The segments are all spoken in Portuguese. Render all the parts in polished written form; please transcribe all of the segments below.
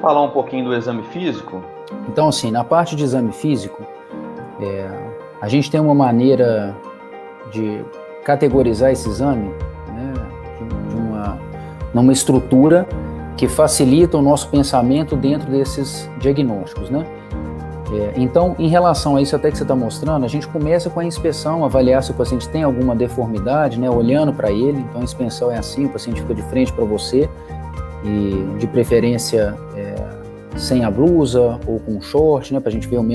falar um pouquinho do exame físico? Então, assim, na parte de exame físico, a gente tem uma maneira de categorizar esse exame, né, numa estrutura que facilita o nosso pensamento dentro desses diagnósticos, né? Então, em relação a isso até que você está mostrando, a gente começa com a inspeção, avaliar se o paciente tem alguma deformidade, né, olhando para ele. Então, a inspeção é assim, o paciente fica de frente para você e, de preferência, sem a blusa ou com short, né, para a gente ver os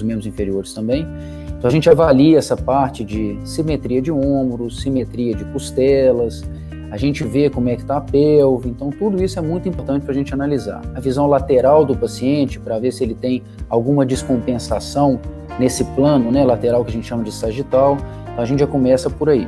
membros inferiores também. Então, a gente avalia essa parte de simetria de ombros, simetria de costelas, a gente vê como é que está a pelve. Então, tudo isso é muito importante para a gente analisar. A visão lateral do paciente, para ver se ele tem alguma descompensação nesse plano, né, lateral, que a gente chama de sagital. Então, a gente já começa por aí.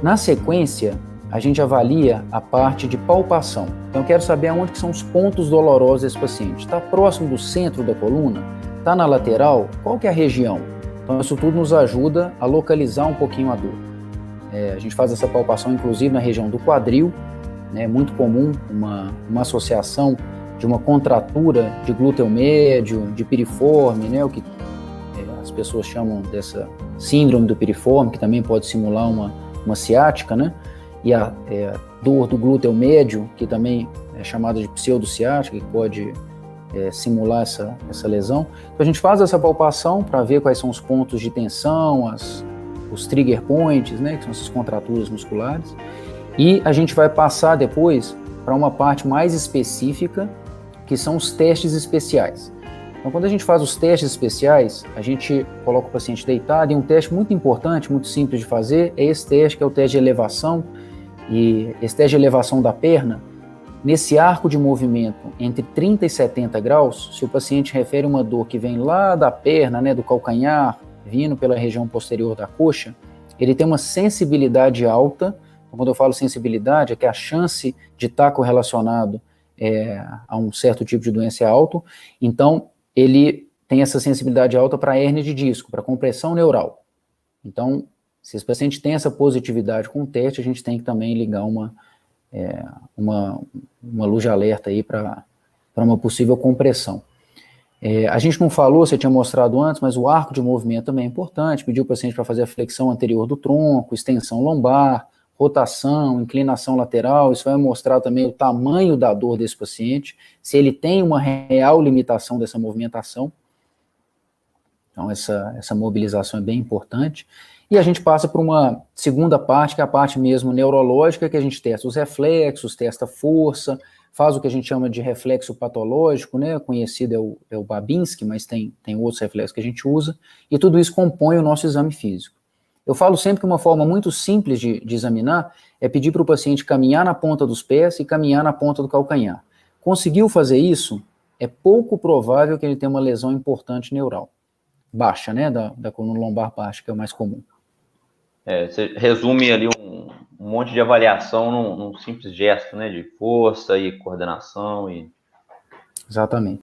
Na sequência, a gente avalia a parte de palpação. Então, eu quero saber aonde que são os pontos dolorosos desse paciente. Está próximo do centro da coluna? Está na lateral? Qual que é a região? Então, isso tudo nos ajuda a localizar um pouquinho a dor. A gente faz essa palpação, inclusive, na região do quadril. É muito comum uma associação de uma contratura de glúteo médio, de piriforme, né, o que as pessoas chamam dessa síndrome do piriforme, que também pode simular uma ciática, né? E a dor do glúteo médio, que também é chamada de pseudociática, que pode simular essa lesão. Então, a gente faz essa palpação para ver quais são os pontos de tensão, os trigger points, né, que são essas contraturas musculares, e a gente vai passar depois para uma parte mais específica, que são os testes especiais. Então, quando a gente faz os testes especiais, a gente coloca o paciente deitado, e um teste muito importante, muito simples de fazer, é esse teste, que é o teste de elevação. E esse teste de elevação da perna, nesse arco de movimento entre 30 e 70 graus, se o paciente refere uma dor que vem lá da perna, né, do calcanhar, vindo pela região posterior da coxa, ele tem uma sensibilidade alta. Então, quando eu falo sensibilidade, é que a chance de estar correlacionado a um certo tipo de doença é alto. Então, ele tem essa sensibilidade alta para hérnia de disco, para compressão neural. Então, se esse paciente tem essa positividade com o teste, a gente tem que também ligar uma luz de alerta aí para uma possível compressão. A gente não falou, você tinha mostrado antes, mas o arco de movimento também é importante. Pediu o paciente para fazer a flexão anterior do tronco, extensão lombar, rotação, inclinação lateral. Isso vai mostrar também o tamanho da dor desse paciente, se ele tem uma real limitação dessa movimentação. Então, essa mobilização é bem importante. E a gente passa por uma segunda parte, que é a parte mesmo neurológica, que a gente testa os reflexos, testa a força, faz o que a gente chama de reflexo patológico, né? Conhecido é o Babinski, mas tem outros reflexos que a gente usa, e tudo isso compõe o nosso exame físico. Eu falo sempre que uma forma muito simples de examinar é pedir para o paciente caminhar na ponta dos pés e caminhar na ponta do calcanhar. Conseguiu fazer isso, é pouco provável que ele tenha uma lesão importante neural. Baixa, né? Da coluna lombar baixa, que é o mais comum. Você resume ali um monte de avaliação num simples gesto, né, de força e coordenação. Exatamente.